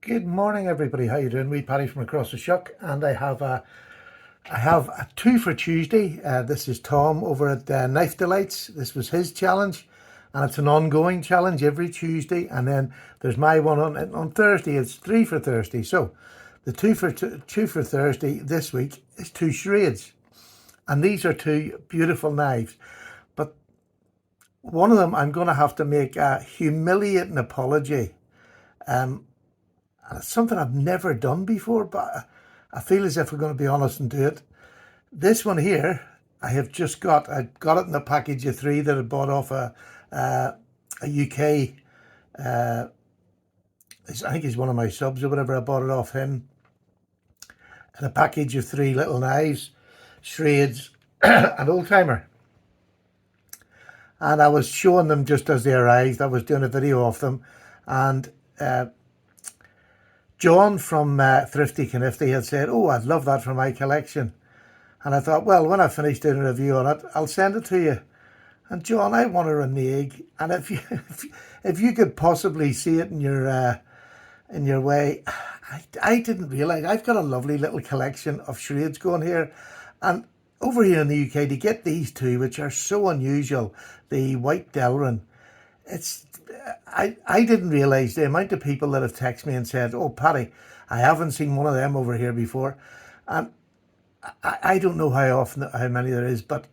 Good morning, everybody. How you doing? We Paddy from across the Shuck, and I have a two for Tuesday. This is Tom over at Knife Delights. This was his challenge, and it's an ongoing challenge every Tuesday. And then there's my one on Thursday. It's three for Thursday. So the two for Thursday this week is two charades, and these are two beautiful knives. But one of them I'm going to have to make a humiliating apology. It's something I've never done before, but I feel as if we're going to be honest and do it. This one here, I got it in a package of three that I bought off a UK, I think he's one of my subs or whatever. I bought it off him in a package of three little knives, charades, and old timer. And I was showing them just as they arrived. I was doing a video of them, and John from Thrifty Knifty had said, "Oh, I'd love that for my collection." And I thought, well, when I finish doing a review on it, I'll send it to you. And John, I want to renege. And if you could possibly see it in your way, I didn't realise I've got a lovely little collection of charades going here. And over here in the UK, to get these two, which are so unusual, the white Delrin, I didn't realise the amount of people that have texted me and said, "Oh, Paddy, I haven't seen one of them over here before." And I don't know how many there is, but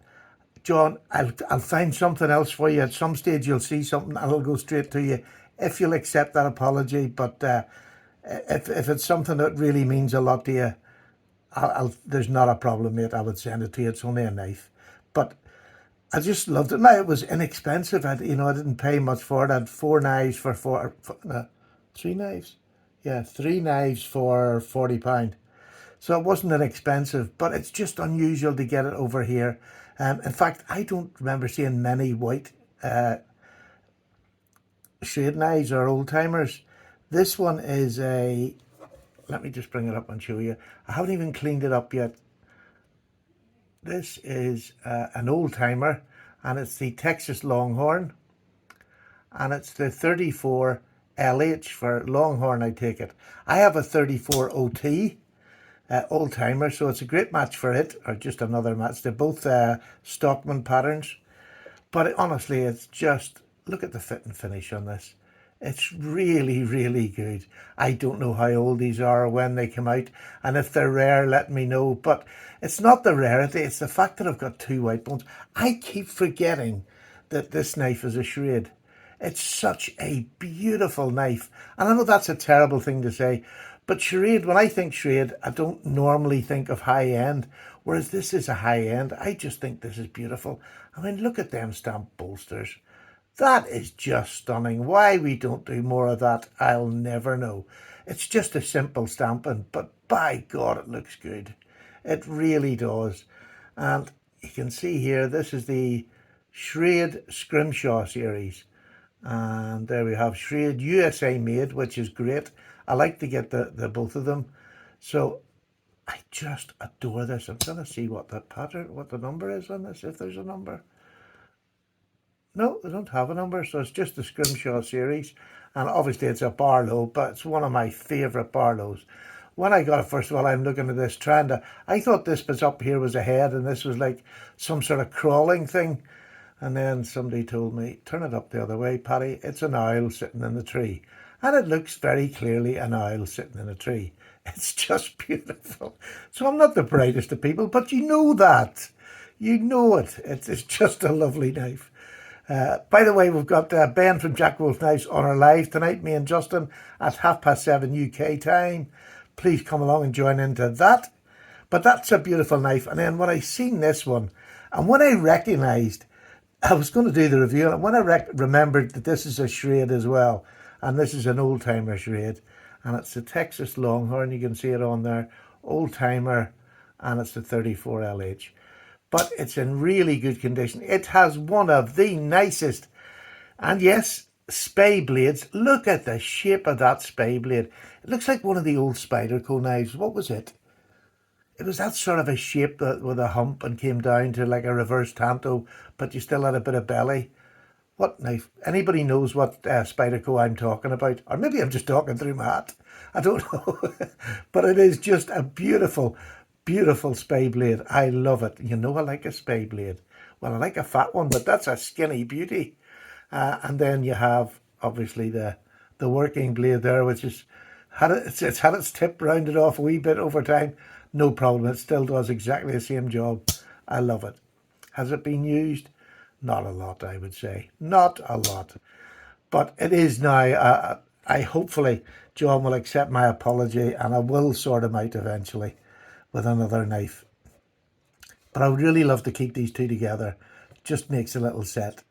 John, I'll find something else for you. At some stage you'll see something and it'll go straight to you if you'll accept that apology. But if it's something that really means a lot to you, there's not a problem, mate. I would send it to you. It's only a knife. But I just loved it. Now, it was inexpensive. I didn't pay much for it. I had four knives for three knives. Yeah, three knives for £40. So it wasn't inexpensive, but it's just unusual to get it over here. In fact, I don't remember seeing many white shade knives or old timers. This one is let me just bring it up and show you. I haven't even cleaned it up yet. This is an old timer, and it's the Texas Longhorn, and it's the 34 LH for Longhorn, I take it. I have a 34 OT old timer, so it's a great match for it, or just another match. They're both Stockman patterns, but honestly, it's just, look at the fit and finish on this. It's really, really good. I don't know how old these are or when they come out, and if they're rare, let me know. But it's not the rarity, it's the fact that I've got two white bones. I keep forgetting that this knife is a charade. It's such a beautiful knife. And I know that's a terrible thing to say, but charade, when I think charade, I don't normally think of high end, whereas this is a high end. I just think this is beautiful. I mean, look at them stamped bolsters. That is just stunning. Why we don't do more of that, I'll never know. It's just a simple stamping, but by God, it looks good. It really does. And you can see here, this is the Schrade Scrimshaw series. And there we have Schrade USA made, which is great. I like to get the both of them. So I just adore this. I'm going to see what the number is on this, if there's a number. No, they don't have a number, so it's just the Scrimshaw series. And obviously it's a Barlow, but it's one of my favourite Barlows. When I got it, first of all, I'm looking at this I thought this was up here was a head, and this was like some sort of crawling thing. And then somebody told me, turn it up the other way, Paddy, it's an owl sitting in the tree. And it looks very clearly an owl sitting in a tree. It's just beautiful. So I'm not the brightest of people, but you know that. You know it. It's just a lovely knife. By the way, we've got Ben from Jack Wolf Knives on our live tonight, me and Justin, at 7:30 UK time. Please come along and join into that. But that's a beautiful knife. And then when I seen this one, and when I recognised, I was going to do the review, and when I remembered that this is a charade as well, and this is an old timer charade, and it's the Texas Longhorn, you can see it on there, old timer, and it's the 34 LH. But it's in really good condition. It has one of the nicest, and yes, spay blades. Look at the shape of that spay blade. It looks like one of the old Spyderco knives. What was it? It was that sort of a shape with a hump and came down to like a reverse tanto, but you still had a bit of belly. What knife? Anybody knows what Spyderco I'm talking about? Or maybe I'm just talking through my hat. I don't know. But it is just a beautiful, beautiful spay blade. I love it. You know I like a spay blade. Well, I like a fat one, but that's a skinny beauty. And then you have, obviously, the working blade there, which is it's had its tip rounded off a wee bit over time. No problem. It still does exactly the same job. I love it. Has it been used? Not a lot, I would say. Not a lot. But it is now. I hopefully John will accept my apology and I will sort him out eventually with another knife. But I would really love to keep these two together. Just makes a little set.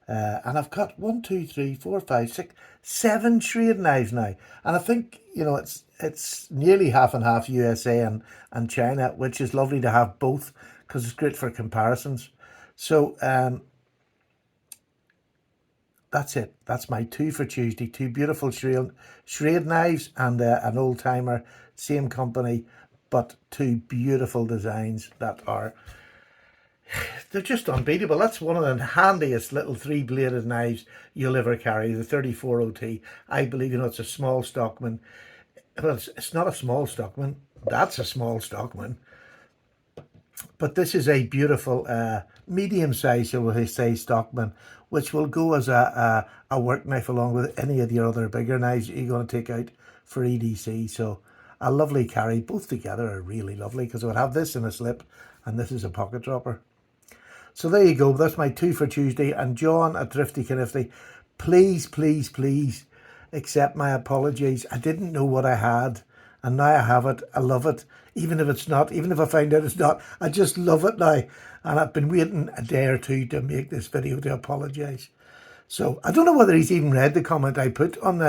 And I've got 1, 2, 3, 4, 5, 6, 7 trade knives now. And I think, you know, it's nearly half and half USA and China, which is lovely to have both because it's great for comparisons. So that's it. That's my two for Tuesday. Two beautiful Schrade knives and an old timer, same company, but two beautiful designs that are, they're just unbeatable. That's one of the handiest little three-bladed knives you'll ever carry, the 34OT. I believe, you know, it's a small stockman. Well, it's not a small stockman. That's a small stockman. But this is a beautiful medium size, shall we say, stockman, which will go as a work knife along with any of your other bigger knives you're going to take out for EDC. So a lovely carry. Both together are really lovely because I would have this in a slip and this is a pocket dropper. So there you go. That's my two for Tuesday. And John at Thrifty Knifty, please, please, please accept my apologies. I didn't know what I had. And now I have it. I love it. Even if it's not, even if I find out it's not, I just love it now. And I've been waiting a day or two to make this video to apologise. So I don't know whether he's even read the comment I put on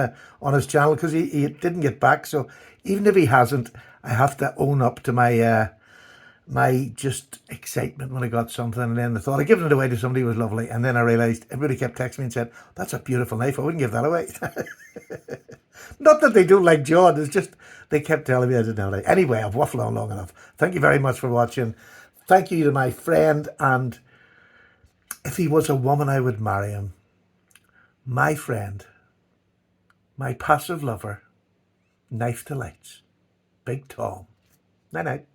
his channel because he didn't get back. So even if he hasn't, I have to own up to my just excitement when I got something, and then the thought of giving it away to somebody was lovely, and then I realised everybody kept texting me and said, that's a beautiful knife, I wouldn't give that away. Not that they don't like John, it's just they kept telling me I didn't know. Anyway, I've waffled on long enough. Thank you very much for watching. Thank you to my friend, and if he was a woman I would marry him. My friend, my passive lover, Knife Delights, Big Tom. Night night.